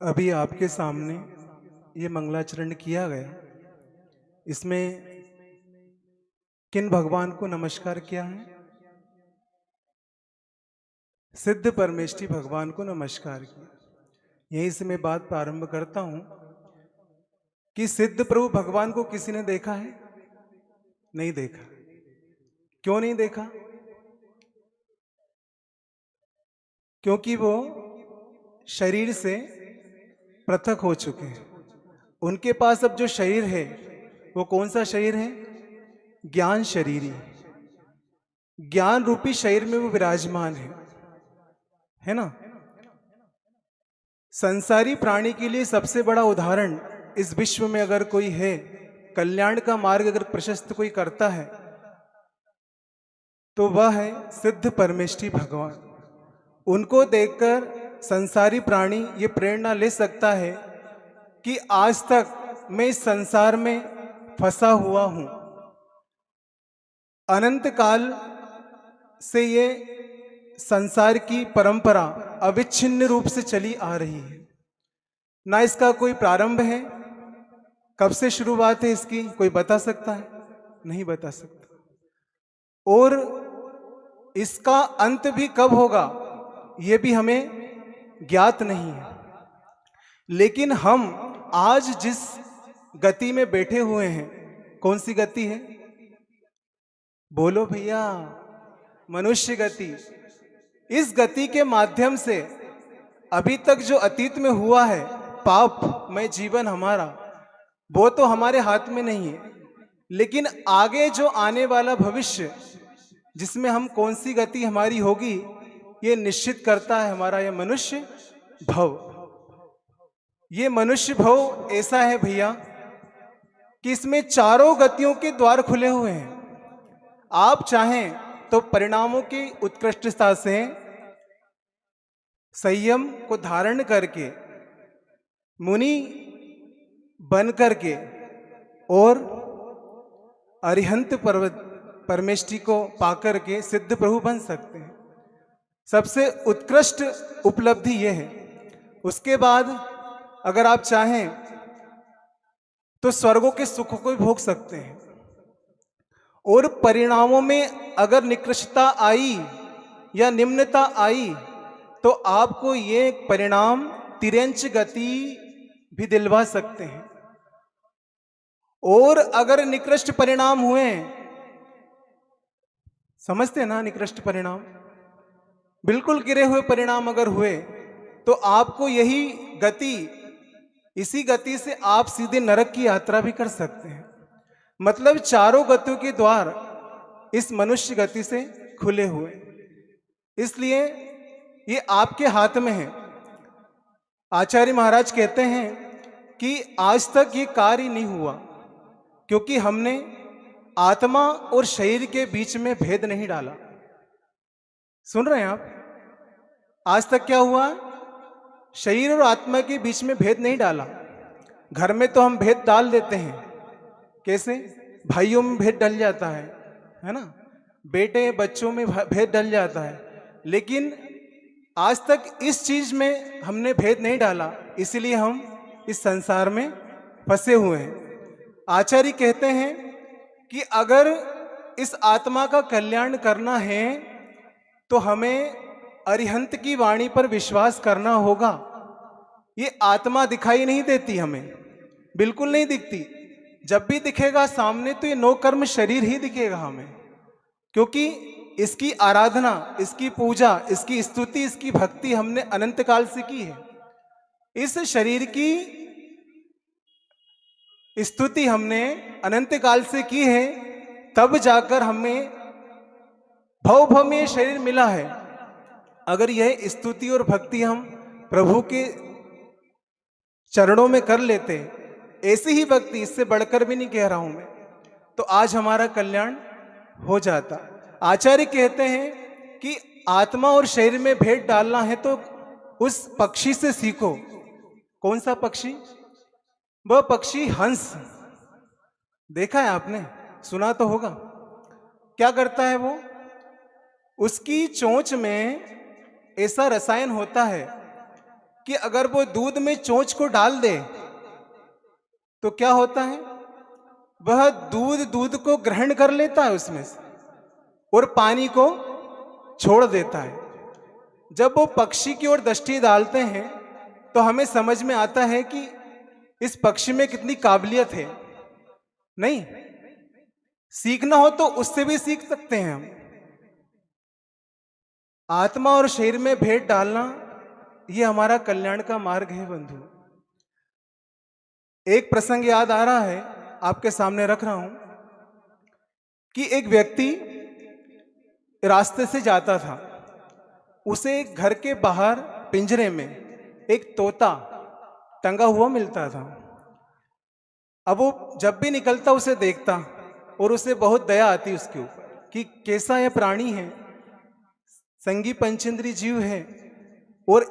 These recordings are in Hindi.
अभी आपके सामने ये मंगलाचरण किया गया। इसमें किन भगवान को नमस्कार किया है? सिद्ध परमेष्ठी भगवान को नमस्कार किया। यहीं से मैं बात प्रारंभ करता हूं कि सिद्ध प्रभु भगवान को किसी ने देखा है? नहीं देखा। क्यों नहीं देखा? क्योंकि वो शरीर से पृथक हो चुके हैं। उनके पास अब जो शरीर है वो कौन सा शरीर है? ज्ञान शरीरी। ज्ञान रूपी शरीर में वो विराजमान है ना। संसारी प्राणी के लिए सबसे बड़ा उदाहरण इस विश्व में अगर कोई है, कल्याण का मार्ग अगर प्रशस्त कोई करता है तो वह है सिद्ध परमेष्ठी भगवान। उनको देखकर संसारी प्राणी ये प्रेरणा ले सकता है कि आज तक मैं इस संसार में फंसा हुआ हूं। अनंत काल से ये संसार की परंपरा अविच्छिन्न रूप से चली आ रही है। ना इसका कोई प्रारंभ है, कब से शुरुआत है इसकी कोई बता सकता है? नहीं बता सकता। और इसका अंत भी कब होगा यह भी हमें ज्ञात नहीं है। लेकिन हम आज जिस गति में बैठे हुए हैं, कौन सी गति है? बोलो भैया। मनुष्य गति। इस गति के माध्यम से अभी तक जो अतीत में हुआ है पापमय जीवन हमारा, वो तो हमारे हाथ में नहीं है। लेकिन आगे जो आने वाला भविष्य जिसमें हम कौन सी गति हमारी होगी, ये निश्चित करता है हमारा ये मनुष्य भव। ये मनुष्य भव ऐसा है भैया कि इसमें चारों गतियों के द्वार खुले हुए हैं। आप चाहें तो परिणामों की उत्कृष्टता से संयम को धारण करके मुनि बन करके और अरिहंत पर्वत परमेष्ठी को पाकर के सिद्ध प्रभु बन सकते हैं। सबसे उत्कृष्ट उपलब्धि यह है। उसके बाद अगर आप चाहें तो स्वर्गों के सुख को भी भोग सकते हैं। और परिणामों में अगर निकृष्टता आई या निम्नता आई तो आपको ये परिणाम तिरंच गति भी दिलवा सकते हैं। और अगर निकृष्ट परिणाम हुए, समझते हैं ना निकृष्ट परिणाम, बिल्कुल गिरे हुए परिणाम अगर हुए तो आपको यही गति, इसी गति से आप सीधे नरक की यात्रा भी कर सकते हैं। मतलब चारों गतियों के द्वार इस मनुष्य गति से खुले हुए, इसलिए ये आपके हाथ में है। आचार्य महाराज कहते हैं कि आज तक ये कार्य नहीं हुआ क्योंकि हमने आत्मा और शरीर के बीच में भेद नहीं डाला। सुन रहे हैं आप? आज तक क्या हुआ? शरीर और आत्मा के बीच में भेद नहीं डाला। घर में तो हम भेद डाल देते हैं। कैसे? भाइयों में भेद डल जाता है ना, बेटे बच्चों में भेद डल जाता है। लेकिन आज तक इस चीज में हमने भेद नहीं डाला, इसलिए हम इस संसार में फंसे हुए हैं। आचार्य कहते हैं कि अगर इस आत्मा का कल्याण करना है तो हमें अरिहंत की वाणी पर विश्वास करना होगा। ये आत्मा दिखाई नहीं देती, हमें बिल्कुल नहीं दिखती। जब भी दिखेगा सामने तो ये नौकर्म शरीर ही दिखेगा हमें, क्योंकि इसकी आराधना, इसकी पूजा, इसकी स्तुति, इसकी भक्ति हमने अनंत काल से की है। इस शरीर की स्तुति हमने अनंत काल से की है, तब जाकर हमें भव भव में शरीर मिला है। अगर यह स्तुति और भक्ति हम प्रभु के चरणों में कर लेते, ऐसी ही भक्ति, इससे बढ़कर भी नहीं कह रहा हूं मैं, तो आज हमारा कल्याण हो जाता। आचार्य कहते हैं कि आत्मा और शरीर में भेद डालना है तो उस पक्षी से सीखो। कौन सा पक्षी? वह पक्षी हंस। देखा है आपने, सुना तो होगा। क्या करता है वो? उसकी चोंच में ऐसा रसायन होता है कि अगर वो दूध में चोंच को डाल दे तो क्या होता है, वह दूध को ग्रहण कर लेता है उसमें से और पानी को छोड़ देता है। जब वो पक्षी की ओर दृष्टि डालते हैं तो हमें समझ में आता है कि इस पक्षी में कितनी काबिलियत है। नहीं, सीखना हो तो उससे भी सीख सकते हैं हम। आत्मा और शरीर में भेद डालना ये हमारा कल्याण का मार्ग है बंधु। एक प्रसंग याद आ रहा है, आपके सामने रख रहा हूं कि एक व्यक्ति रास्ते से जाता था। उसे एक घर के बाहर पिंजरे में एक तोता टंगा हुआ मिलता था। अब वो जब भी निकलता उसे देखता और उसे बहुत दया आती उसके ऊपर कि कैसा यह प्राणी है, संगी पंचेंद्री जीव है और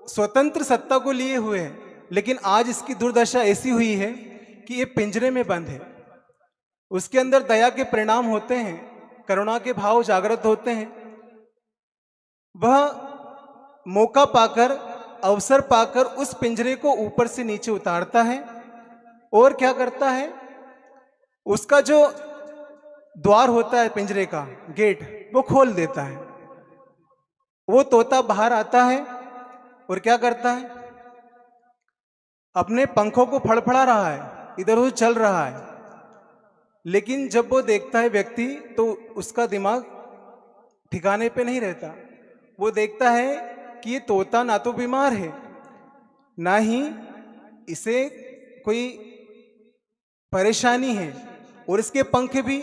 स्वतंत्र सत्ता को लिए हुए है, लेकिन आज इसकी दुर्दशा ऐसी हुई है कि ये पिंजरे में बंद है। उसके अंदर दया के परिणाम होते हैं, करुणा के भाव जागृत होते हैं। वह मौका पाकर, अवसर पाकर उस पिंजरे को ऊपर से नीचे उतारता है और क्या करता है, उसका जो द्वार होता है पिंजरे का गेट, वो खोल देता है। वो तोता बाहर आता है और क्या करता है, अपने पंखों को फड़फड़ा रहा है, इधर उधर चल रहा है। लेकिन जब वो देखता है व्यक्ति तो उसका दिमाग ठिकाने पे नहीं रहता। वो देखता है कि ये तोता ना तो बीमार है, ना ही इसे कोई परेशानी है और इसके पंख भी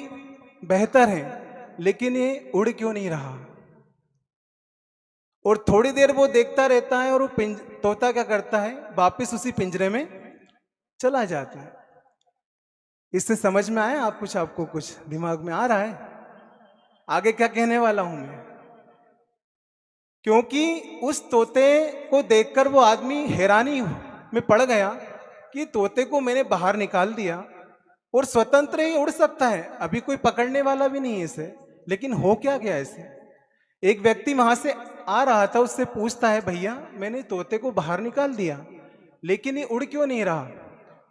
बेहतर हैं, लेकिन ये उड़ क्यों नहीं रहा। और थोड़ी देर वो देखता रहता है और वो तोता क्या करता है, वापस उसी पिंजरे में चला जाता है। इससे समझ में आया आप कुछ, आपको कुछ दिमाग में आ रहा है आगे क्या कहने वाला हूं मैं? क्योंकि उस तोते को देखकर वो आदमी हैरानी में पड़ गया कि तोते को मैंने बाहर निकाल दिया और स्वतंत्र ही उड़ सकता है, अभी कोई पकड़ने वाला भी नहीं है इसे, लेकिन हो क्या गया इसे। एक व्यक्ति वहां से आ रहा था, उससे पूछता है, भैया मैंने तोते को बाहर निकाल दिया लेकिन ये उड़ क्यों नहीं रहा।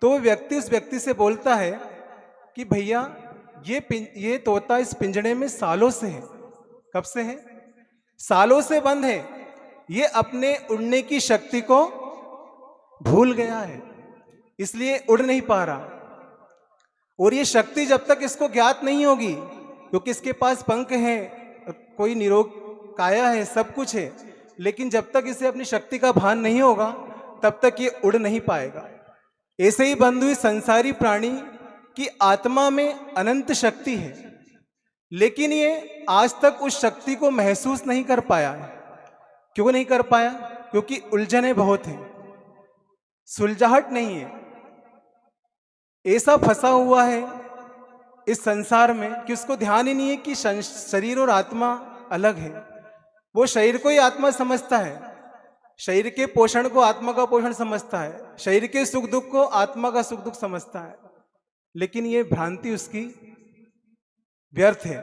तो वो व्यक्ति उस व्यक्ति से बोलता है कि भैया ये तोता इस पिंजड़े में सालों से है। कब से है? सालों से बंद है। ये अपने उड़ने की शक्ति को भूल गया है, इसलिए उड़ नहीं पा रहा। और ये शक्ति जब तक इसको ज्ञात नहीं होगी, क्योंकि इसके पास पंख हैं, कोई निरोग काया है, सब कुछ है, लेकिन जब तक इसे अपनी शक्ति का भान नहीं होगा तब तक ये उड़ नहीं पाएगा। ऐसे ही बंधु, इस संसारी प्राणी की आत्मा में अनंत शक्ति है, लेकिन ये आज तक उस शक्ति को महसूस नहीं कर पाया है। क्यों नहीं कर पाया? क्योंकि उलझने बहुत हैं, सुलझाहट नहीं है। ऐसा फंसा हुआ है इस संसार में कि उसको ध्यान ही नहीं है कि शरीर और आत्मा अलग है। वो शरीर को ही आत्मा समझता है, शरीर के पोषण को आत्मा का पोषण समझता है, शरीर के सुख दुख को आत्मा का सुख दुख समझता है, लेकिन ये भ्रांति उसकी व्यर्थ है।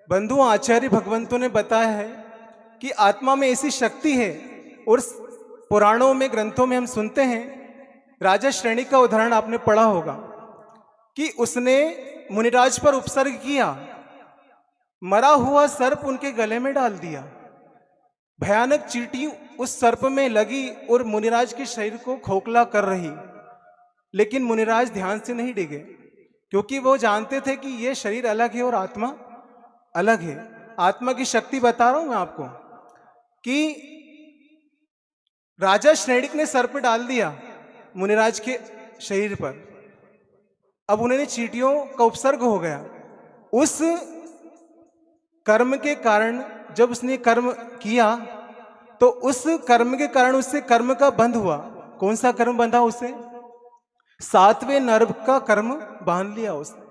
बंधु, आचार्य भगवंतों ने बताया है कि आत्मा में ऐसी शक्ति है, और पुराणों में, ग्रंथों में हम सुनते हैं, राजा श्रेणी का उदाहरण आपने पढ़ा होगा कि उसने मुनिराज पर उपसर्ग किया, मरा हुआ सर्प उनके गले में डाल दिया, भयानक चींटी उस सर्प में लगी और मुनिराज के शरीर को खोखला कर रही, लेकिन मुनिराज ध्यान से नहीं डिगे, क्योंकि वो जानते थे कि ये शरीर अलग है और आत्मा अलग है। आत्मा की शक्ति बता रहा हूं मैं आपको कि राजा श्रेणिक ने सर्प डाल दिया मुनिराज के शरीर पर। अब उन्हें चींटियों का उपसर्ग हो गया। उस कर्म के कारण, जब उसने कर्म किया तो उस कर्म के कारण उससे कर्म का बंध हुआ। कौन सा कर्म बंधा उसे? 7वें नर्क का कर्म बांध लिया उसने।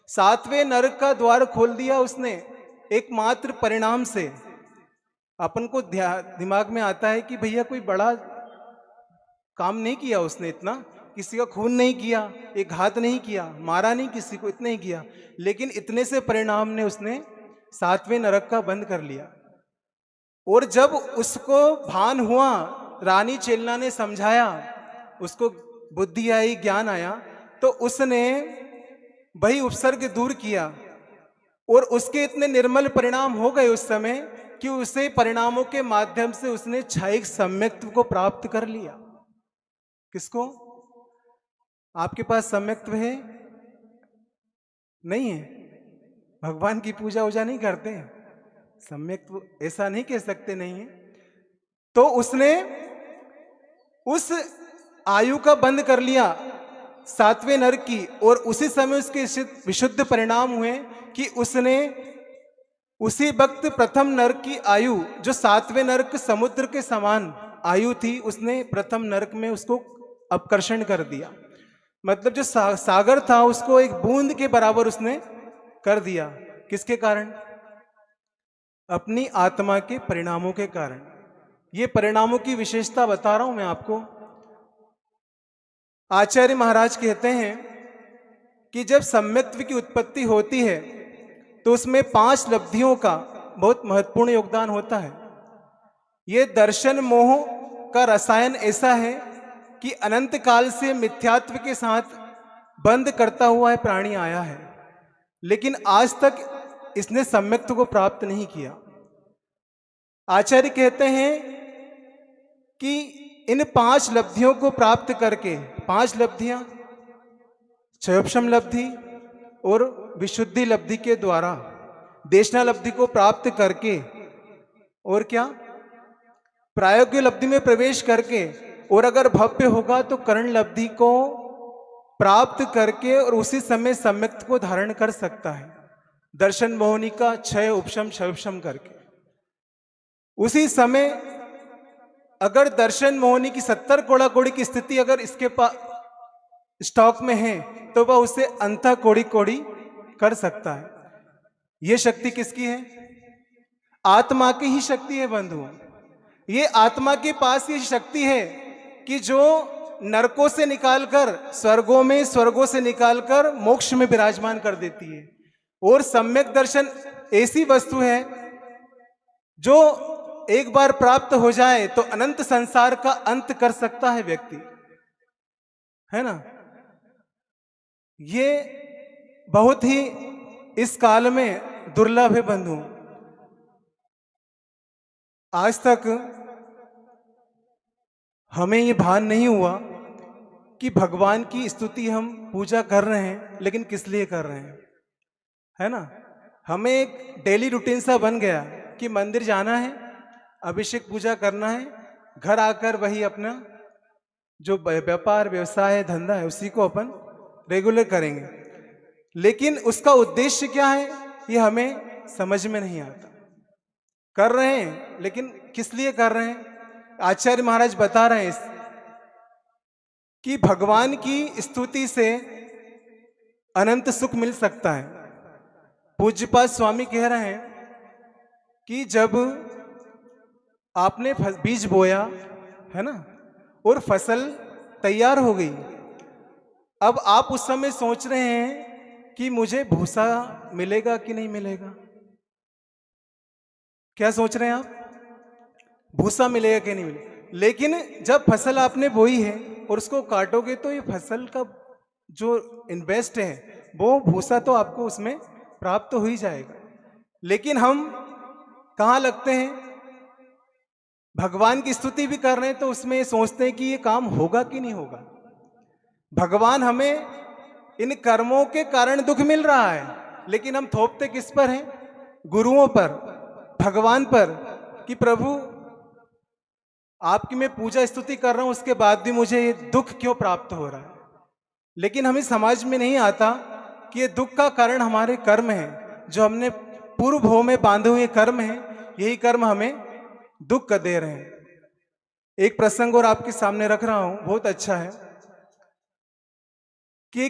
7वें नर्क का द्वार खोल दिया उसने एकमात्र परिणाम से। अपन को दिमाग में आता है कि भैया कोई बड़ा काम नहीं किया उसने, इतना किसी का खून नहीं किया, एक घात नहीं किया, मारा नहीं किसी को, इतना ही किया, लेकिन इतने से परिणाम ने उसने 7वें नरक का बंद कर लिया। और जब उसको भान हुआ रानी चेलना ने समझाया, उसको बुद्धि आई, ज्ञान आया, तो उसने वही उपसर्ग दूर किया और उसके इतने निर्मल परिणाम हो गए उस समय कि उसे परिणामों के माध्यम से उसने क्षयिक सम्यक्त्व को प्राप्त कर लिया। किसको? आपके पास सम्यक्त्व है? नहीं है? भगवान की पूजा वूजा नहीं करते हैं, सम्यक्त्व ऐसा नहीं कह सकते नहीं है। तो उसने उस आयु का बंद कर लिया 7वें नरक की, और उसी समय उसके विशुद्ध परिणाम हुए कि उसने उसी वक्त प्रथम नरक की आयु, जो 7वें नरक समुद्र के समान आयु थी, उसने प्रथम नरक में उसको अपकर्षण कर दिया। मतलब जो सागर था उसको एक बूंद के बराबर उसने कर दिया। किसके कारण? अपनी आत्मा के परिणामों के कारण। ये परिणामों की विशेषता बता रहा हूं मैं आपको। आचार्य महाराज कहते हैं कि जब सम्यक्त्व की उत्पत्ति होती है तो उसमें 5 लब्धियों का बहुत महत्वपूर्ण योगदान होता है। ये दर्शन मोह का रसायन ऐसा है कि अनंत काल से मिथ्यात्व के साथ बंद करता हुआ है प्राणी आया है, लेकिन आज तक इसने सम्यक्त्व को प्राप्त नहीं किया। आचार्य कहते हैं कि इन 5 लब्धियों को प्राप्त करके, 5 लब्धियां क्षयोपशम लब्धि और विशुद्धि लब्धि के द्वारा देशना लब्धि को प्राप्त करके, और क्या, प्रायोग्य लब्धि में प्रवेश करके, और अगर भव्य होगा तो कर्ण लब्धि को प्राप्त करके और उसी समय सम्यक्त्व को धारण कर सकता है, दर्शन मोहनी का क्षय उपशम क्षयोपशम करके। उसी समय अगर दर्शन मोहनी की 70 कोड़ा कोड़ी की स्थिति अगर इसके पास स्टॉक में है तो वह उसे अंतः कोड़ी कोड़ी कर सकता है। यह शक्ति किसकी है? आत्मा की ही शक्ति है बंधुओं। ये आत्मा के पास ये शक्ति है कि जो नरकों से निकालकर स्वर्गों में, स्वर्गों से निकालकर मोक्ष में विराजमान कर देती है। और सम्यक दर्शन ऐसी वस्तु है जो एक बार प्राप्त हो जाए तो अनंत संसार का अंत कर सकता है व्यक्ति, है ना। ये बहुत ही इस काल में दुर्लभ है बंधु। आज तक हमें ये भान नहीं हुआ कि भगवान की स्तुति हम पूजा कर रहे हैं, लेकिन किस लिए कर रहे हैं, है ना। हमें एक डेली रूटीन सा बन गया कि मंदिर जाना है, अभिषेक पूजा करना है, घर आकर वही अपना जो व्यापार व्यवसाय है, धंधा है, उसी को अपन रेगुलर करेंगे। लेकिन उसका उद्देश्य क्या है ये हमें समझ में नहीं आता। कर रहे हैं लेकिन किस लिए कर रहे हैं? आचार्य महाराज बता रहे हैं कि भगवान की स्तुति से अनंत सुख मिल सकता है। पूज्यपाद स्वामी कह रहे हैं कि जब आपने बीज बोया, है ना, और फसल तैयार हो गई, अब आप उस समय सोच रहे हैं कि मुझे भूसा मिलेगा कि नहीं मिलेगा। क्या सोच रहे हैं आप? भूसा मिलेगा कि नहीं मिलेगा। लेकिन जब फसल आपने बोई है और उसको काटोगे तो ये फसल का जो इन्वेस्ट है वो भूसा तो आपको उसमें प्राप्त हो ही जाएगा। लेकिन हम कहाँ लगते हैं? भगवान की स्तुति भी कर रहे हैं तो उसमें सोचते हैं कि ये काम होगा कि नहीं होगा। भगवान हमें इन कर्मों के कारण दुख मिल रहा है, लेकिन हम थोपते किस पर हैं? गुरुओं पर, भगवान पर, कि प्रभु आपकी मैं पूजा स्तुति कर रहा हूं, उसके बाद भी मुझे ये दुख क्यों प्राप्त हो रहा है। लेकिन हमें समझ में नहीं आता कि ये दुख का कारण हमारे कर्म हैं, जो हमने पूर्व भव में बांधे हुए कर्म हैं, यही कर्म हमें दुख का दे रहे हैं। एक प्रसंग और आपके सामने रख रहा हूं, बहुत अच्छा है कि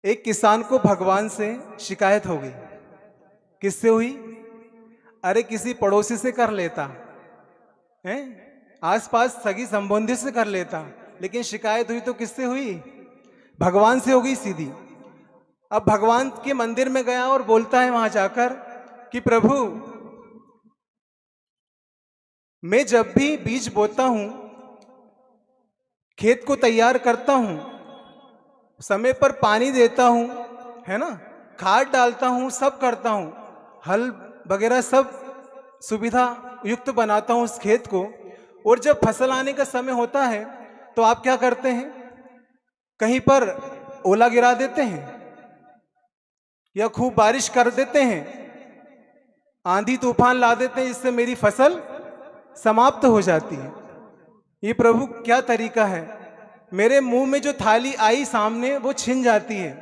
एक किसान को भगवान से शिकायत हो गई। किससे हुई? अरे किसी पड़ोसी से कर लेता है, आसपास सगी संबंधी से कर लेता, लेकिन शिकायत हुई तो किससे हुई? भगवान से हो गई सीधी। अब भगवान के मंदिर में गया और बोलता है वहां जाकर कि प्रभु मैं जब भी बीज बोता हूं, खेत को तैयार करता हूं, समय पर पानी देता हूं, है ना, खाद डालता हूं, सब करता हूं, हल वगैरह सब सुविधा युक्त बनाता हूं उस खेत को। और जब फसल आने का समय होता है तो आप क्या करते हैं? कहीं पर ओला गिरा देते हैं या खूब बारिश कर देते हैं, आंधी तूफान ला देते हैं, जिससे मेरी फसल समाप्त हो जाती है। ये प्रभु क्या तरीका है? मेरे मुंह में जो थाली आई सामने वो छिन जाती है।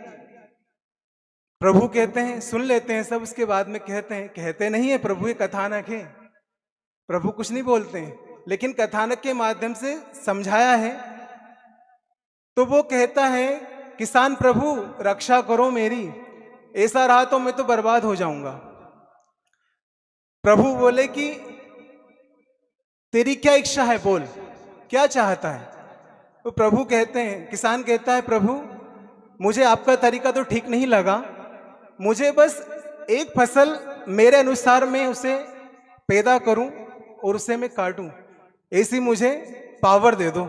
प्रभु कहते हैं, सुन लेते हैं सब, उसके बाद में कहते नहीं है प्रभु ये कथानक है, प्रभु कुछ नहीं बोलते हैं, लेकिन कथानक के माध्यम से समझाया है। तो वो कहता है, किसान प्रभु रक्षा करो मेरी, ऐसा रहा तो मैं तो बर्बाद हो जाऊंगा। प्रभु बोले कि तेरी क्या इच्छा है, बोल क्या चाहता है। तो प्रभु कहते हैं, किसान कहता है, प्रभु मुझे आपका तरीका तो ठीक नहीं लगा, मुझे बस एक फसल मेरे अनुसार मैं उसे पैदा करूं और उसे मैं काटूं, ऐसी मुझे पावर दे दो,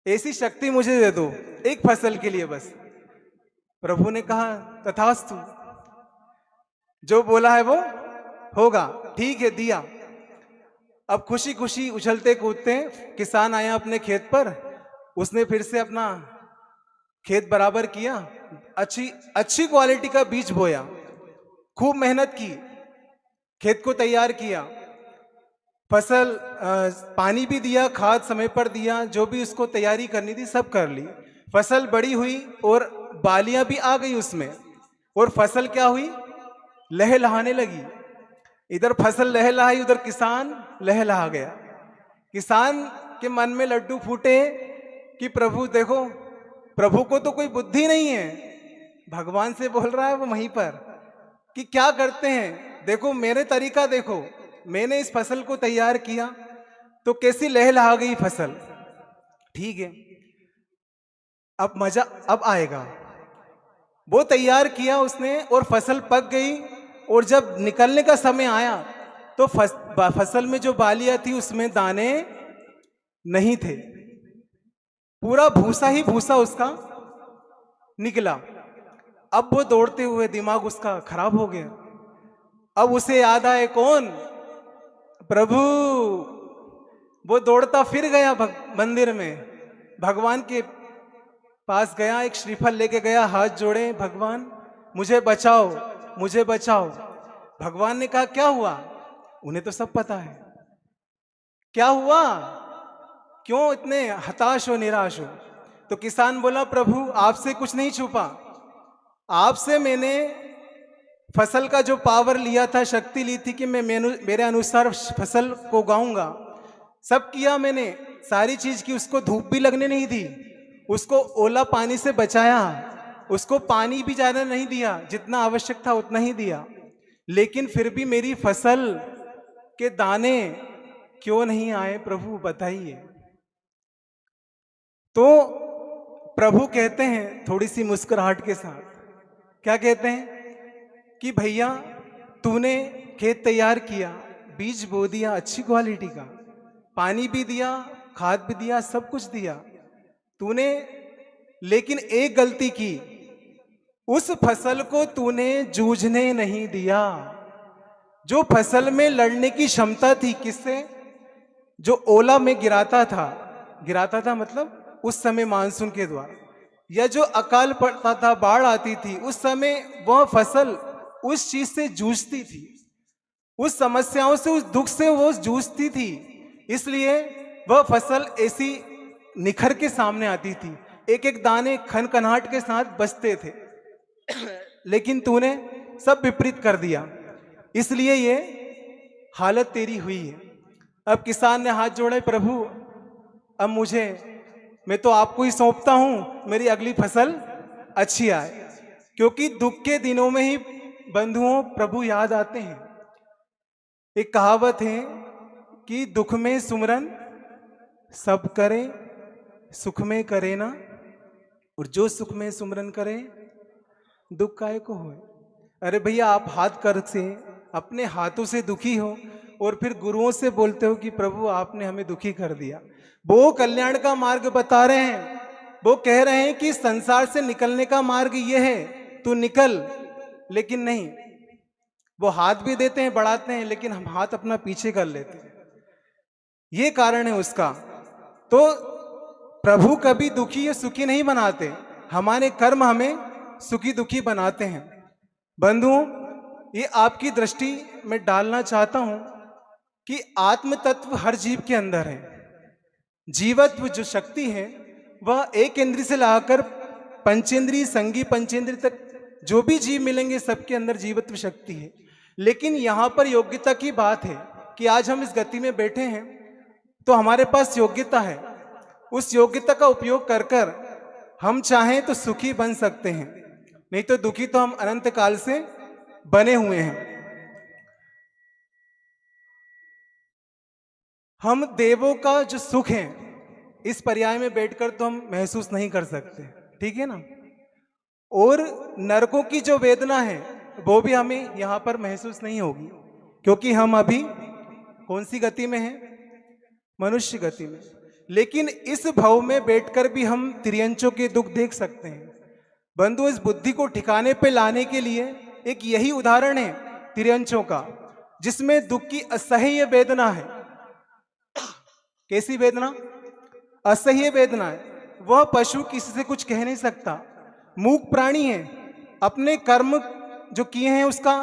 ऐसी शक्ति मुझे दे दो, एक फसल के लिए बस। प्रभु ने कहा तथास्तु, जो बोला है वो होगा, ठीक है, दिया। अब खुशी खुशी उछलते कूदते किसान आया अपने खेत पर, उसने फिर से अपना खेत बराबर किया, अच्छी अच्छी क्वालिटी का बीज बोया, खूब मेहनत की, खेत को तैयार किया, फसल पानी भी दिया, खाद समय पर दिया, जो भी उसको तैयारी करनी थी सब कर ली। फसल बड़ी हुई और बालियां भी आ गई उसमें, और फसल क्या हुई, लहलहाने लगी। इधर फसल लहलहाई, उधर किसान लहलहा गया। किसान के मन में लड्डू फूटे कि प्रभु देखो, प्रभु को तो कोई बुद्धि नहीं है, भगवान से बोल रहा है वो वहीं पर कि क्या करते हैं, देखो मेरे तरीका देखो, मैंने इस फसल को तैयार किया तो कैसी लहलहा गई फसल। ठीक है, अब मजा अब आएगा। वो तैयार किया उसने और फसल पक गई, और जब निकलने का समय आया तो फसल में जो बालियां थी उसमें दाने नहीं थे, पूरा भूसा ही भूसा उसका निकला। अब वो दौड़ते हुए दिमाग उसका खराब हो गया। अब उसे याद आए कौन, प्रभु। वो दौड़ता फिर गया मंदिर में, भगवान के पास गया, एक श्रीफल लेके गया, हाथ जोड़े, भगवान मुझे बचाओ, मुझे बचाओ। भगवान ने कहा क्या हुआ, उन्हें तो सब पता है क्या हुआ, क्यों इतने हताश हो, निराश हो। तो किसान बोला, प्रभु आपसे कुछ नहीं छुपा, आपसे मैंने फसल का जो पावर लिया था, शक्ति ली थी कि मैं मेरे अनुसार फसल को उगाऊंगा, सब किया मैंने, सारी चीज की, उसको धूप भी लगने नहीं दी, उसको ओला पानी से बचाया, उसको पानी भी ज्यादा नहीं दिया, जितना आवश्यक था उतना ही दिया, लेकिन फिर भी मेरी फसल के दाने क्यों नहीं आए, प्रभु बताइए। तो प्रभु कहते हैं थोड़ी सी मुस्कुराहट के साथ, क्या कहते हैं कि भैया तूने खेत तैयार किया, बीज बो दिया अच्छी क्वालिटी का, पानी भी दिया, खाद भी दिया, सब कुछ दिया तूने, लेकिन एक गलती की, उस फसल को तूने जूझने नहीं दिया। जो फसल में लड़ने की क्षमता थी, किससे, जो ओला में गिराता था मतलब उस समय मानसून के द्वारा, या जो अकाल पड़ता था, बाढ़ आती थी, उस समय वह फसल उस चीज से जूझती थी, उस समस्याओं से, उस दुख से वो जूझती थी, इसलिए वह फसल ऐसी निखर के सामने आती थी, एक एक दाने खनखनाहट के साथ बचते थे। लेकिन तूने सब विपरीत कर दिया, इसलिए ये हालत तेरी हुई है। अब किसान ने हाथ जोड़े, प्रभु अब मैं तो आपको ही सौंपता हूं, मेरी अगली फसल अच्छी आए, क्योंकि दुख के दिनों में ही बंधुओं प्रभु याद आते हैं। एक कहावत है कि दुख में सुमरन सब करे, सुख में करे ना, और जो सुख में सुमरन करे दुख काहे को होए। अरे भैया, आप हाथ कर से अपने हाथों से दुखी हो और फिर गुरुओं से बोलते हो कि प्रभु आपने हमें दुखी कर दिया। वो कल्याण का मार्ग बता रहे हैं, वो कह रहे हैं कि संसार से निकलने का मार्ग ये है, तू निकल। लेकिन नहीं, वो हाथ भी देते हैं, बढ़ाते हैं, लेकिन हम हाथ अपना पीछे कर लेते हैं। ये कारण है उसका। तो प्रभु कभी दुखी या सुखी नहीं बनाते, हमारे कर्म हमें सुखी दुखी बनाते हैं। बंधुओं, ये आपकी दृष्टि में डालना चाहता हूं कि आत्म तत्व हर जीव के अंदर है। जीवत्व जो शक्ति है वह एक इंद्रिय से लाकर पंचेंद्रिय, संगी पंचेंद्रिय तक जो भी जीव मिलेंगे सबके अंदर जीवत्व शक्ति है। लेकिन यहां पर योग्यता की बात है कि आज हम इस गति में बैठे हैं तो हमारे पास योग्यता है। उस योग्यता का उपयोग कर कर हम चाहें तो सुखी बन सकते हैं, नहीं तो दुखी तो हम अनंत काल से बने हुए हैं। हम देवों का जो सुख है इस पर्याय में बैठकर तो हम महसूस नहीं कर सकते, ठीक है ना। और नरकों की जो वेदना है वो भी हमें यहां पर महसूस नहीं होगी, क्योंकि हम अभी कौन सी गति में हैं? मनुष्य गति में। लेकिन इस भव में बैठकर भी हम त्रियंचों के दुख देख सकते हैं। बंधु, इस बुद्धि को ठिकाने पे लाने के लिए एक यही उदाहरण है त्रियंचों का, जिसमें दुख की असह्य वेदना है। कैसी वेदना? असह्य वेदना है। वह पशु किसी से कुछ कह नहीं सकता, मूक प्राणी है, अपने कर्म जो किए हैं उसका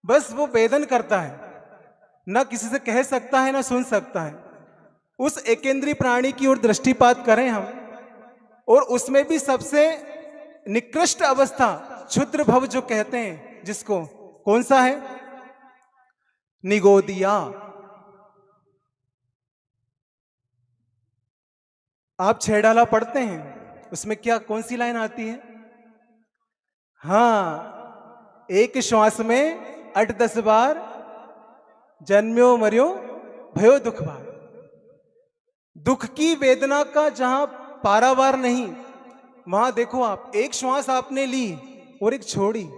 बस वो वेदन करता है, ना किसी से कह सकता है ना सुन सकता है। उस एकेंद्रीय प्राणी की ओर दृष्टिपात करें हम, और उसमें भी सबसे निकृष्ट अवस्था क्षुद्र भव जो कहते हैं जिसको, कौन सा है? निगोदिया। आप छेड़ाला पढ़ते हैं, उसमें क्या कौन सी लाइन आती है? हाँ, एक श्वास में 8-10 बार जन्म्यो मर्यो भयो दुख भार। दुख की वेदना का जहां पारावार नहीं, वहां देखो आप, एक श्वास आपने ली और एक छोड़ी,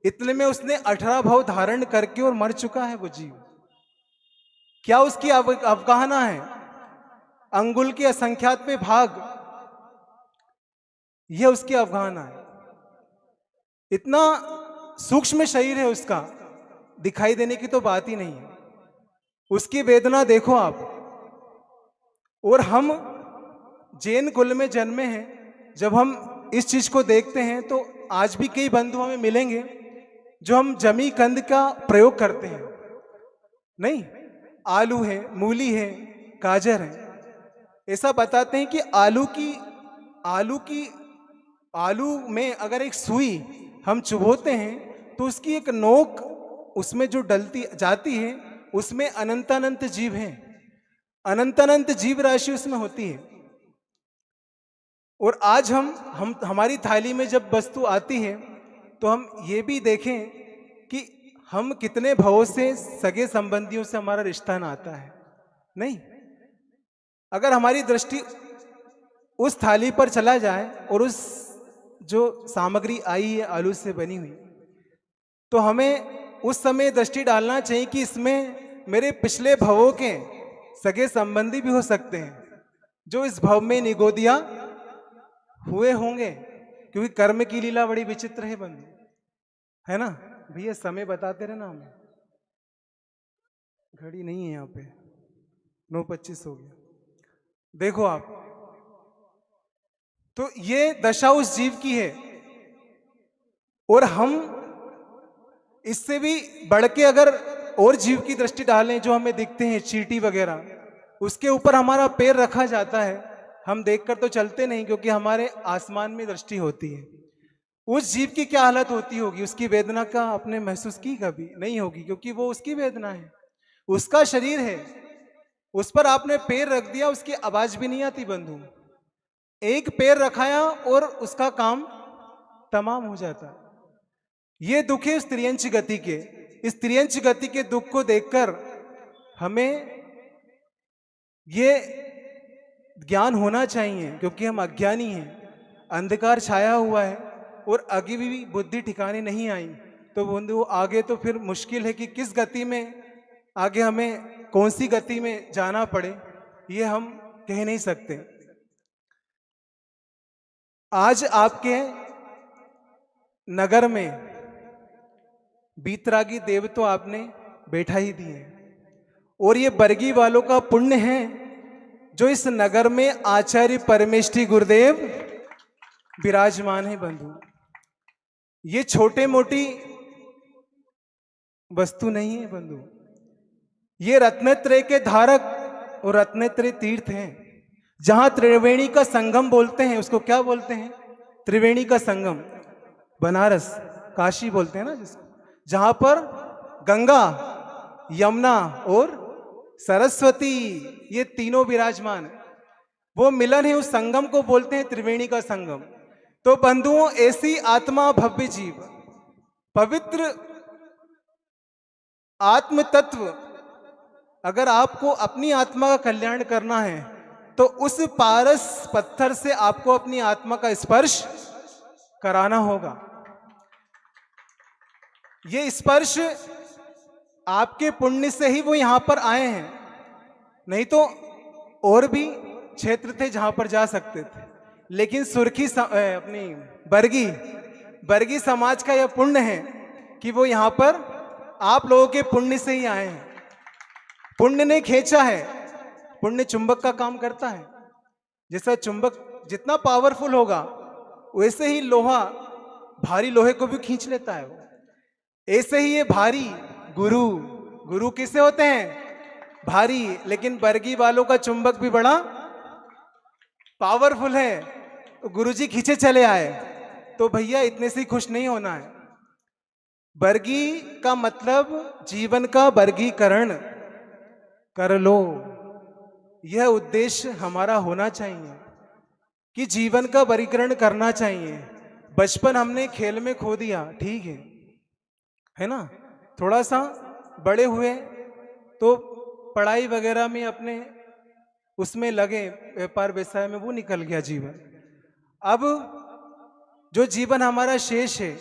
इतने में उसने 18 भव धारण करके और मर चुका है वो जीव। क्या उसकी अवगाहना है? अंगुल के असंख्यात पे भाग, यह उसकी अवगाहना है। इतना सूक्ष्म शरीर है उसका, दिखाई देने की तो बात ही नहीं है। उसकी वेदना देखो आप। और हम जैन कुल में जन्मे हैं, जब हम इस चीज को देखते हैं तो आज भी कई बंधु हमें मिलेंगे जो हम जमी कंद का प्रयोग करते हैं। नहीं, आलू है, मूली है, गाजर है, ऐसा बताते हैं कि आलू में अगर एक सुई हम चुभोते हैं तो उसकी एक नोक उसमें जो डलती जाती है उसमें अनंत जीव हैं, अनंत जीव राशि उसमें होती है। और आज हम हमारी थाली में जब वस्तु आती है तो हम ये भी देखें कि हम कितने भवों से सगे संबंधियों से हमारा रिश्ता नाता है। नहीं, अगर हमारी दृष्टि उस थाली पर चला जाए और उस जो सामग्री आई है आलू से बनी हुई, तो हमें उस समय दृष्टि डालना चाहिए कि इसमें मेरे पिछले भवों के सगे संबंधी भी हो सकते हैं जो इस भव में निगोदिया हुए होंगे, क्योंकि कर्म की लीला बड़ी विचित्र है बंधु, है ना। भैया समय बताते रहे ना, हमें घड़ी नहीं है यहाँ पे, 9:25 हो गया। देखो आप, तो ये दशा उस जीव की है। और हम इससे भी बढ़ के अगर और जीव की दृष्टि डालें जो हमें दिखते हैं, चींटी वगैरह, उसके ऊपर हमारा पैर रखा जाता है, हम देखकर तो चलते नहीं क्योंकि हमारे आसमान में दृष्टि होती है। उस जीव की क्या हालत होती होगी? उसकी वेदना का आपने महसूस की? कभी नहीं होगी, क्योंकि वो उसकी वेदना है, उसका शरीर है, उस पर आपने पैर रख दिया, उसकी आवाज भी नहीं आती बंधु। एक पैर रखाया और उसका काम तमाम हो जाता है। ये दुख है इस त्रियंच गति के। इस त्रियंच गति के दुख को देखकर हमें ये ज्ञान होना चाहिए, क्योंकि हम अज्ञानी हैं, अंधकार छाया हुआ है और आगे भी बुद्धि ठिकाने नहीं आई। तो बंधु आगे तो फिर मुश्किल है कि किस गति में आगे हमें कौन सी गति में जाना पड़े ये हम कह नहीं सकते। आज आपके नगर में बीतरागी देव तो आपने बैठा ही दिए, और ये बरगी वालों का पुण्य है जो इस नगर में आचार्य परमेष्ठी गुरुदेव विराजमान है। बंधु, ये छोटे मोटी वस्तु नहीं है बंधु, ये रत्नत्रय के धारक और रत्नत्रय तीर्थ हैं। जहां त्रिवेणी का संगम बोलते हैं, उसको क्या बोलते हैं? त्रिवेणी का संगम, बनारस काशी बोलते हैं ना जिसको, जहां पर गंगा, यमुना और सरस्वती ये तीनों विराजमान है, वो मिलन है, उस संगम को बोलते हैं त्रिवेणी का संगम। तो बंधुओं, ऐसी आत्मा भव्य जीव, पवित्र आत्म तत्व, अगर आपको अपनी आत्मा का कल्याण करना है तो उस पारस पत्थर से आपको अपनी आत्मा का स्पर्श कराना होगा। ये स्पर्श आपके पुण्य से ही वो यहां पर आए हैं, नहीं तो और भी क्षेत्र थे जहां पर जा सकते थे, लेकिन सुर्खी अपनी बरगी समाज का यह पुण्य है कि वो यहां पर आप लोगों के पुण्य से ही आए हैं। पुण्य ने खींचा है, पुण्य चुंबक का काम करता है। जैसा चुंबक जितना पावरफुल होगा वैसे ही लोहा भारी लोहे को भी खींच लेता है। वो ऐसे ही ये भारी गुरु किससे होते हैं? भारी। लेकिन बरगी वालों का चुंबक भी बड़ा पावरफुल है, तो गुरुजी खींचे चले आए। तो भैया इतने से खुश नहीं होना है। बरगी का मतलब जीवन का वर्गीकरण कर लो, यह उद्देश्य हमारा होना चाहिए कि जीवन का वर्गीकरण करना चाहिए। बचपन हमने खेल में खो दिया, ठीक है ना, थोड़ा सा बड़े हुए तो पढ़ाई वगैरह में अपने उसमें लगे, व्यापार व्यवसाय में, वो निकल गया जीवन। अब जो जीवन हमारा शेष है,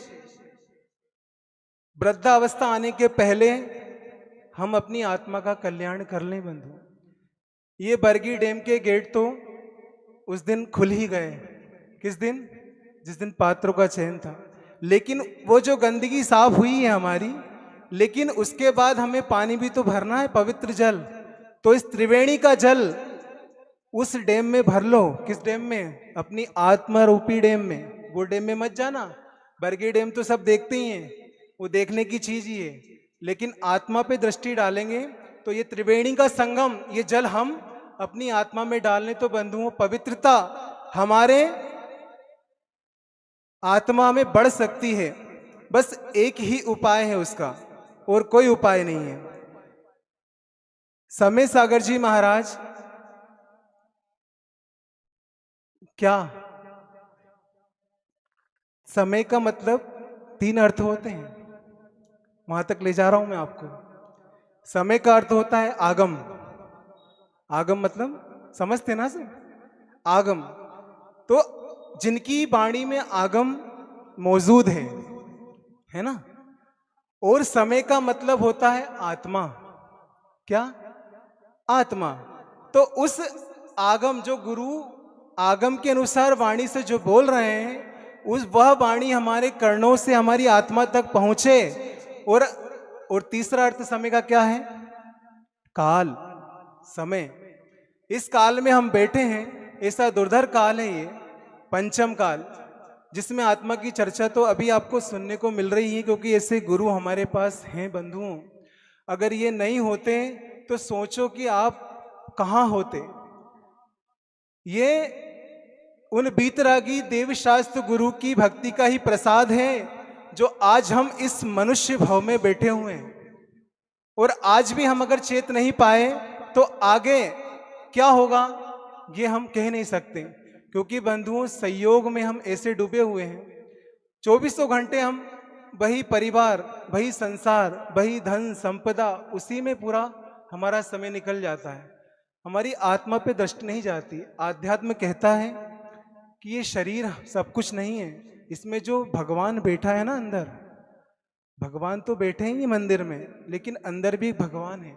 वृद्धावस्था आने के पहले हम अपनी आत्मा का कल्याण कर लें बंधु। ये बरगी डैम के गेट तो उस दिन खुल ही गए। किस दिन? जिस दिन पात्रों का चयन था। लेकिन वो जो गंदगी साफ हुई है हमारी, लेकिन उसके बाद हमें पानी भी तो भरना है, पवित्र जल। तो इस त्रिवेणी का जल उस डैम में भर लो। किस डैम में? अपनी आत्मा रूपी डैम में। वो डैम में मत जाना, बरगी डैम तो सब देखते ही हैं, वो देखने की चीज ही है। लेकिन आत्मा पे दृष्टि डालेंगे तो ये त्रिवेणी का संगम, ये जल हम अपनी आत्मा में डालने, तो बंधुओं पवित्रता हमारे आत्मा में बढ़ सकती है। बस एक ही उपाय है उसका, और कोई उपाय नहीं है। समय सागर जी महाराज क्या, समय का मतलब 3 अर्थ होते हैं, वहां तक ले जा रहा हूं मैं आपको। समय का अर्थ होता है आगम। आगम मतलब समझते ना सर? आगम तो जिनकी वाणी में आगम मौजूद है ना। और समय का मतलब होता है आत्मा। क्या? आत्मा। तो उस आगम, जो गुरु आगम के अनुसार वाणी से जो बोल रहे हैं, उस वह वाणी हमारे कर्णों से हमारी आत्मा तक पहुंचे। और तीसरा अर्थ समय का क्या है? काल, समय। इस काल में हम बैठे हैं, ऐसा दुर्धर काल है ये, पंचम काल, जिसमें आत्मा की चर्चा तो अभी आपको सुनने को मिल रही है, क्योंकि ऐसे गुरु हमारे पास हैं बंधुओं। अगर ये नहीं होते तो सोचो कि आप कहां होते। ये उन बीतरागी देवशास्त्र गुरु की भक्ति का ही प्रसाद है जो आज हम इस मनुष्य भाव में बैठे हुए हैं। और आज भी हम अगर चेत नहीं पाए तो आगे क्या होगा ये हम कह नहीं सकते, क्योंकि बंधुओं संयोग में हम ऐसे डूबे हुए हैं। 24 घंटे हम वही परिवार, वही संसार, वही धन संपदा, उसी में पूरा हमारा समय निकल जाता है। हमारी आत्मा पे दृष्टि नहीं जाती। आध्यात्म कहता है कि ये शरीर सब कुछ नहीं है, इसमें जो भगवान बैठा है ना अंदर, भगवान तो बैठे ही मंदिर में, लेकिन अंदर भी भगवान है,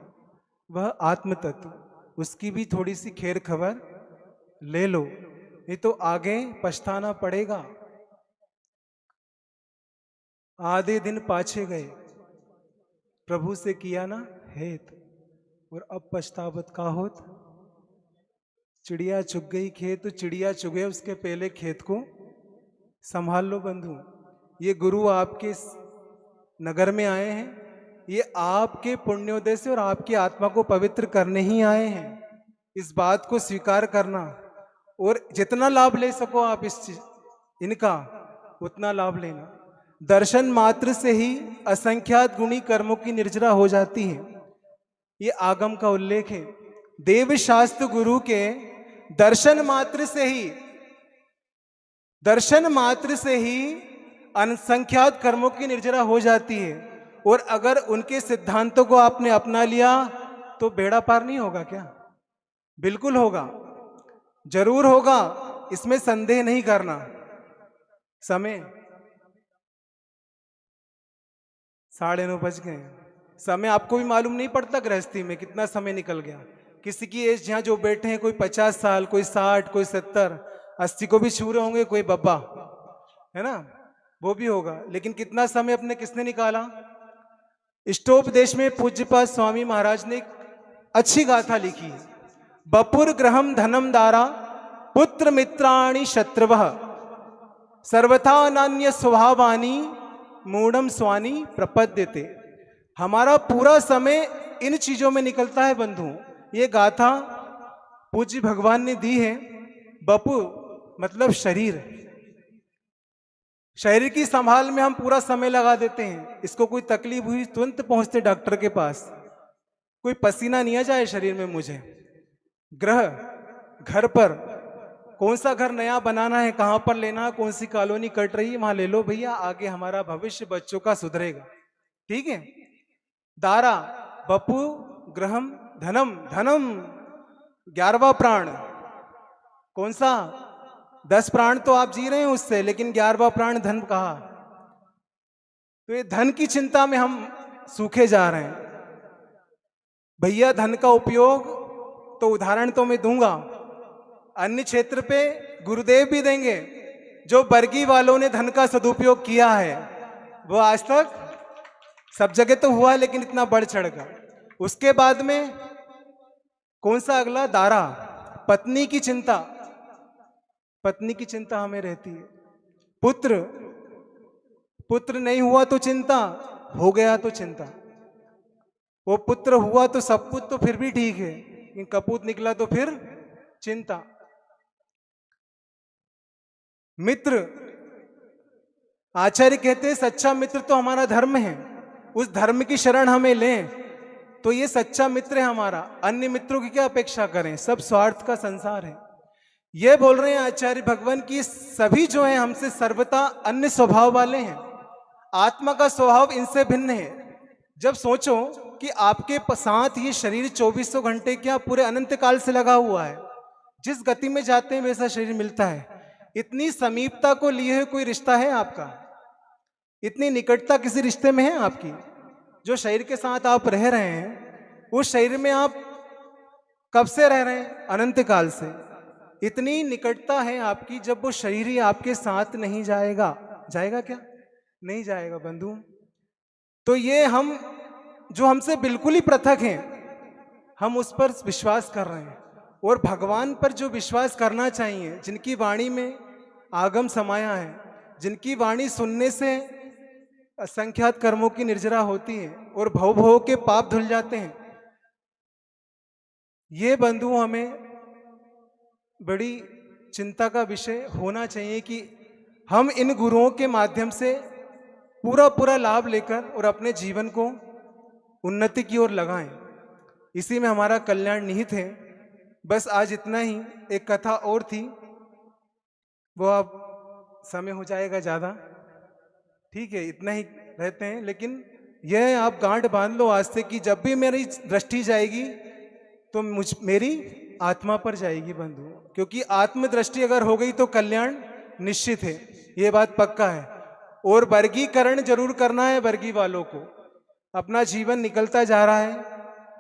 वह आत्म तत्व। उसकी भी थोड़ी सी खैर खबर ले लो, नहीं तो आगे पछताना पड़ेगा। आधे दिन पाछे गए, प्रभु से किया ना हेत, और अब पछतावत का होत। चिड़िया चुग गई खेत, तो चिड़िया चुगे उसके पहले खेत को संभाल लो बंधु। ये गुरु आपके नगर में आए हैं, ये आपके पुण्योदय से और आपकी आत्मा को पवित्र करने ही आए हैं। इस बात को स्वीकार करना, और जितना लाभ ले सको आप इस चीज इनका, उतना लाभ लेना। दर्शन मात्र से ही असंख्यात गुणी कर्मों की निर्जरा हो जाती है, ये आगम का उल्लेख है। देव शास्त्र गुरु के दर्शन मात्र से ही असंख्यात कर्मों की निर्जरा हो जाती है। और अगर उनके सिद्धांतों को आपने अपना लिया तो बेड़ा पार नहीं होगा क्या? बिल्कुल होगा, जरूर होगा, इसमें संदेह नहीं करना। समय 9:30 बज गए। समय आपको भी मालूम नहीं पड़ता गृहस्थी में कितना समय निकल गया। किसी की एज यहाँ जो बैठे हैं, कोई 50 साल, कोई 60, कोई 70, 80 को भी छू रहे होंगे, कोई बब्बा है ना, वो भी होगा। लेकिन कितना समय अपने किसने निकाला? इष्टोपदेश में पूज्यपाद स्वामी महाराज ने एक अच्छी गाथा लिखी है। बपुर ग्रहम धनम दारा पुत्र मित्राणि शत्रुवः सर्वथा अनन्य स्वभावानी मूढ़म स्वानी प्रपद्यते। हमारा पूरा समय इन चीजों में निकलता है बंधु। ये गाथा पूज्य भगवान ने दी है। बपु मतलब शरीर, शरीर की संभाल में हम पूरा समय लगा देते हैं। इसको कोई तकलीफ हुई तुरंत पहुंचते डॉक्टर के पास, कोई पसीना नहीं आ जाए शरीर में मुझे। ग्रह, घर पर कौन सा घर नया बनाना है, कहां पर लेना है, कौन सी कॉलोनी कट रही है, वहां ले लो भैया, आगे हमारा भविष्य बच्चों का सुधरेगा। ठीक है। दारा, बपु, ग्रहम, धनम, धनम 11वां प्राण। कौन सा? 10 प्राण तो आप जी रहे हैं उससे, लेकिन 11वां प्राण धन कहा। तो ये धन की चिंता में हम सूखे जा रहे हैं भैया। धन का उपयोग तो उदाहरण तो मैं दूंगा, अन्य क्षेत्र पे गुरुदेव भी देंगे। जो बरगी वालों ने धन का सदुपयोग किया है, वो आज तक सब जगह तो हुआ, लेकिन इतना बढ़ चढ़ कर। उसके बाद में कौन सा अगला? दारा, पत्नी की चिंता। पत्नी की चिंता हमें रहती है। पुत्र, पुत्र नहीं हुआ तो चिंता, हो गया तो चिंता। वो पुत्र हुआ तो सपूत तो फिर भी ठीक है, लेकिन कपूत निकला तो फिर चिंता। मित्र, आचार्य कहते हैं सच्चा मित्र तो हमारा धर्म है, उस धर्म की शरण हमें लें तो ये सच्चा मित्र है हमारा। अन्य मित्रों की क्या अपेक्षा करें, सब स्वार्थ का संसार है। ये बोल रहे हैं आचार्य भगवान की सभी जो हैं हमसे सर्वथा अन्य स्वभाव वाले हैं। आत्मा का स्वभाव इनसे भिन्न है। जब सोचो कि आपके साथ ये शरीर 2400 घंटे क्या पूरे अनंत काल से लगा हुआ है, जिस गति में जाते हैं वैसा शरीर मिलता है। इतनी समीपता को लिए हुए कोई रिश्ता है आपका? इतनी निकटता किसी रिश्ते में है आपकी? जो शरीर के साथ आप रह रहे हैं, उस शरीर में आप कब से रह रहे हैं? अनंत काल से। इतनी निकटता है आपकी, जब वो शरीर ही आपके साथ नहीं जाएगा, जाएगा क्या? नहीं जाएगा बंधु। तो ये हम जो हमसे बिल्कुल ही पृथक हैं, हम उस पर विश्वास कर रहे हैं। और भगवान पर जो विश्वास करना चाहिए, जिनकी वाणी में आगम समाया है, जिनकी वाणी सुनने से असंख्यात कर्मों की निर्जरा होती है और भव भव के पाप धुल जाते हैं, ये बंधु हमें बड़ी चिंता का विषय होना चाहिए कि हम इन गुरुओं के माध्यम से पूरा पूरा लाभ लेकर और अपने जीवन को उन्नति की ओर लगाएं। इसी में हमारा कल्याण निहित है। बस आज इतना ही। एक कथा और थी, वो अब समय हो जाएगा ज़्यादा, ठीक है, इतना ही रहते हैं। लेकिन यह आप गांठ बांध लो आज से कि जब भी मेरी दृष्टि जाएगी तो मेरी आत्मा पर जाएगी बंधु, क्योंकि आत्मदृष्टि अगर हो गई तो कल्याण निश्चित है, ये बात पक्का है। और वर्गीकरण जरूर करना है वर्गी वालों को। अपना जीवन निकलता जा रहा है,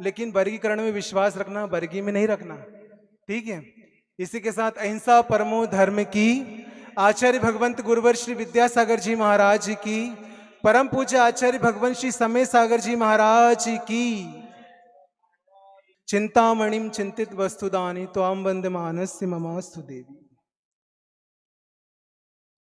लेकिन वर्गीकरण में विश्वास रखना, वर्गी में नहीं रखना। ठीक है। इसी के साथ अहिंसा परमो धर्म की, आचार्य भगवंत गुरुवर श्री विद्यासागर जी महाराज की, परम पूज्य आचार्य भगवंत श्री समय सागर जी महाराज की। चिंतामणिम चिंतित वस्तुदानी त्वाम वंदे मानस्य ममास्तु देवी।